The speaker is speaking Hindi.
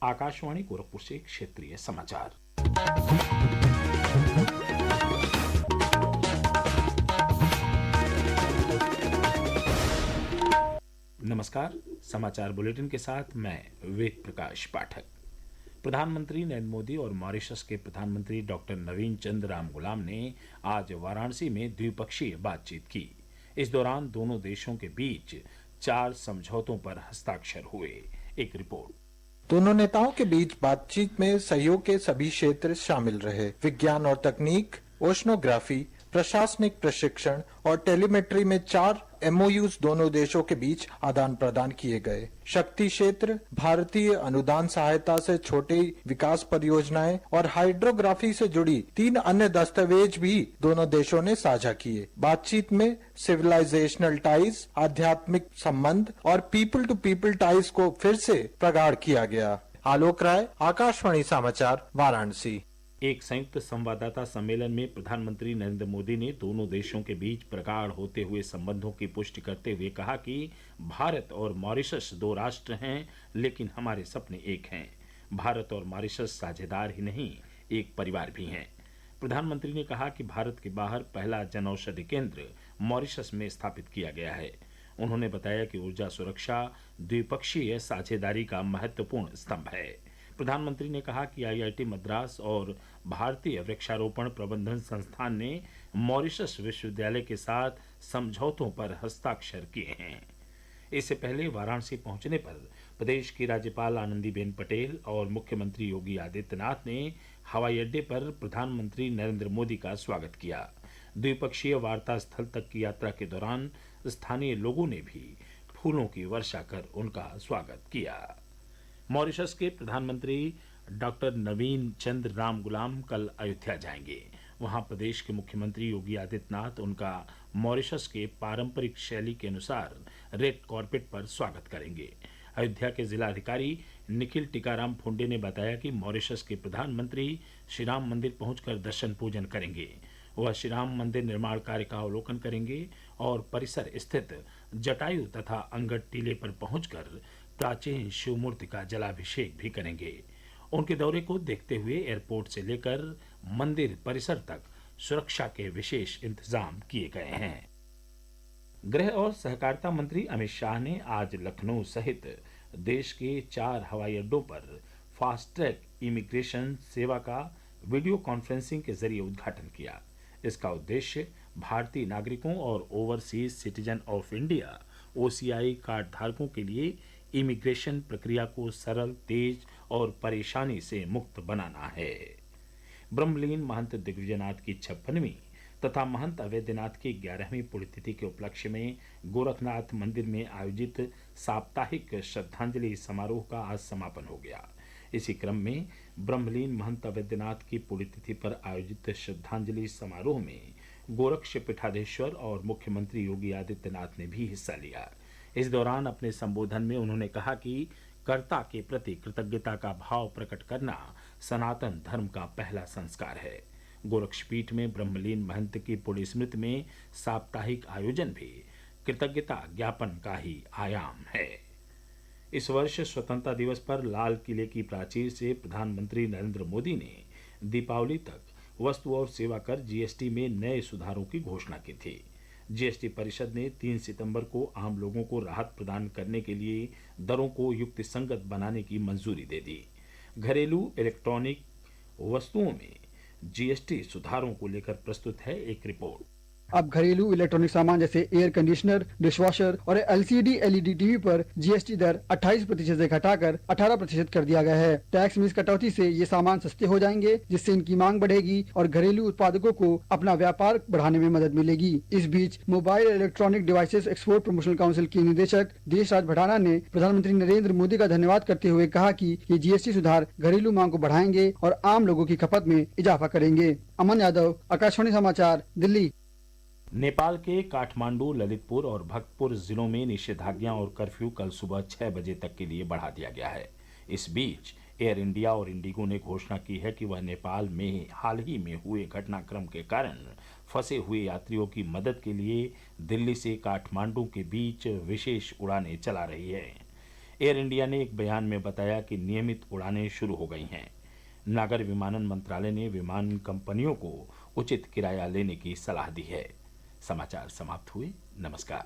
आकाशवाणी गोरखपुर से क्षेत्रीय समाचार। नमस्कार। समाचार बुलेटिन के साथ मैं वेद प्रकाश पाठक। प्रधानमंत्री नरेंद्र मोदी और मॉरिशस के प्रधानमंत्री डॉक्टर नवीन चंद्र राम गुलाम ने आज वाराणसी में द्विपक्षीय बातचीत की। इस दौरान दोनों देशों के बीच 4 समझौतों पर हस्ताक्षर हुए। एक रिपोर्ट। दोनों नेताओं के बीच बातचीत में सहयोग के सभी क्षेत्र शामिल रहे। विज्ञान और तकनीक, ओशनोग्राफी, प्रशासनिक प्रशिक्षण और टेलीमेट्री में 4 MOUs दोनों देशों के बीच आदान प्रदान किए गए। शक्ति क्षेत्र, भारतीय अनुदान सहायता से छोटी विकास परियोजनाएं और हाइड्रोग्राफी से जुड़ी 3 अन्य दस्तावेज भी दोनों देशों ने साझा किए। बातचीत में सिविलाइजेशनल टाइज, आध्यात्मिक संबंध और पीपल टू पीपल टाइज को फिर से प्रगाढ़ किया गया। आलोक राय, आकाशवाणी समाचार, वाराणसी। एक संयुक्त संवाददाता सम्मेलन में प्रधानमंत्री नरेंद्र मोदी ने दोनों देशों के बीच प्रगाढ़ होते हुए संबंधों की पुष्टि करते हुए कहा कि भारत और मॉरिशस 2 राष्ट्र हैं, लेकिन हमारे सपने एक हैं। भारत और मॉरिशस साझेदार ही नहीं, एक परिवार भी हैं। प्रधानमंत्री ने कहा कि भारत के बाहर पहला जनऔषधि केंद्र मॉरिशस में स्थापित किया गया है। उन्होंने बताया कि ऊर्जा सुरक्षा द्विपक्षीय साझेदारी का महत्वपूर्ण स्तंभ है। प्रधानमंत्री ने कहा कि IIT मद्रास और भारतीय वृक्षारोपण प्रबंधन संस्थान ने मॉरिशस विश्वविद्यालय के साथ समझौतों पर हस्ताक्षर किए हैं। इससे पहले वाराणसी पहुंचने पर प्रदेश की राज्यपाल आनंदीबेन पटेल और मुख्यमंत्री योगी आदित्यनाथ ने हवाई अड्डे पर प्रधानमंत्री नरेंद्र मोदी का स्वागत किया। द्विपक्षीय वार्ता स्थल तक की यात्रा के दौरान स्थानीय लोगों ने भी फूलों की वर्षा कर उनका स्वागत किया। मॉरिशस के प्रधानमंत्री डॉक्टर नवीन चंद्र राम गुलाम कल अयोध्या जाएंगे। वहां प्रदेश के मुख्यमंत्री योगी आदित्यनाथ उनका मॉरिशस के पारंपरिक शैली के अनुसार रेड कार्पेट पर स्वागत करेंगे। अयोध्या के जिलाधिकारी निखिल टीकाराम फुंडे ने बताया कि मॉरिशस के प्रधानमंत्री श्री राम मंदिर पहुंचकर दर्शन पूजन करेंगे। वह श्री राम मंदिर निर्माण कार्य का अवलोकन करेंगे और परिसर स्थित जटायु तथा अंगद टीले पर पहुंचकर प्राचीन शिव मूर्ति का जलाभिषेक भी करेंगे। उनके दौरे को देखते हुए एयरपोर्ट से लेकर मंदिर परिसर तक सुरक्षा के विशेष इंतजाम किए गए हैं। गृह और सहकारिता मंत्री अमित शाह ने आज लखनऊ सहित देश के 4 हवाई अड्डों पर फास्ट ट्रैक इमिग्रेशन सेवा का वीडियो कॉन्फ्रेंसिंग के जरिए उद्घाटन किया। इसका उद्देश्य भारतीय नागरिकों और overseas citizen of India OCI card धारकों के लिए इमिग्रेशन प्रक्रिया को सरल, तेज और परेशानी से मुक्त बनाना है। ब्रह्मलीन महंत दिग्विजयनाथ की 56वीं तथा महंत अवैधनाथ की 11वीं पुण्यतिथि के उपलक्ष्य में गोरखनाथ मंदिर में आयोजित साप्ताहिक श्रद्धांजलि समारोह का आज समापन हो गया। इसी क्रम में ब्रह्मलीन महंत अवैधनाथ की पुण्यतिथि पर आयोजित श्रद्धांजलि समारोह में गोरक्ष पीठाधीश्वर और मुख्यमंत्री योगी आदित्यनाथ ने भी हिस्सा लिया। इस दौरान अपने संबोधन में उन्होंने कहा कि कर्ता के प्रति कृतज्ञता का भाव प्रकट करना सनातन धर्म का पहला संस्कार है। गोरक्षपीठ में ब्रह्मलीन महंत की पुण्य स्मृति में साप्ताहिक आयोजन भी कृतज्ञता ज्ञापन का ही आयाम है। इस वर्ष स्वतंत्रता दिवस पर लाल किले की प्राचीर से प्रधानमंत्री नरेंद्र मोदी ने दीपावली तक वस्तु और सेवा कर GST में नए सुधारों की घोषणा की थी। GST परिषद ने 3 सितंबर को आम लोगों को राहत प्रदान करने के लिए दरों को युक्तिसंगत बनाने की मंजूरी दे दी। घरेलू इलेक्ट्रॉनिक वस्तुओं में GST सुधारों को लेकर प्रस्तुत है एक रिपोर्ट। अब घरेलू इलेक्ट्रॉनिक सामान जैसे एयर कंडीशनर, डिशवॉशर और LCD LED टीवी पर GST दर 28% से घटाकर 18% कर दिया गया है। टैक्स में इस कटौती से ये सामान सस्ते हो जाएंगे, जिससे इनकी मांग बढ़ेगी और घरेलू उत्पादकों को अपना व्यापार बढ़ाने में मदद मिलेगी। इस बीच mobile electronic devices export promotion council के निदेशक देशराज भड़ाना ने प्रधानमंत्री नरेंद्र मोदी का धन्यवाद करते हुए कहा कि ये GST सुधार घरेलू मांग को बढ़ाएंगे और आम लोगों की खपत में इजाफा करेंगे। अमन यादव, आकाशवाणी समाचार, दिल्ली। नेपाल के काठमांडू, ललितपुर और भक्तपुर जिलों में निषेधाज्ञा और कर्फ्यू कल सुबह 6 बजे तक के लिए बढ़ा दिया गया है। इस बीच एयर इंडिया और इंडिगो ने घोषणा की है कि वह नेपाल में हाल ही में हुए घटनाक्रम के कारण फंसे हुए यात्रियों की मदद के लिए दिल्ली से काठमांडू के बीच विशेष उड़ानें चला रही है। एयर इंडिया ने एक बयान में बताया कि नियमित उड़ानें शुरू हो गई हैं। नागर विमानन मंत्रालय ने विमान कंपनियों को उचित किराया लेने की सलाह दी है। समाचार समाप्त हुए। नमस्कार।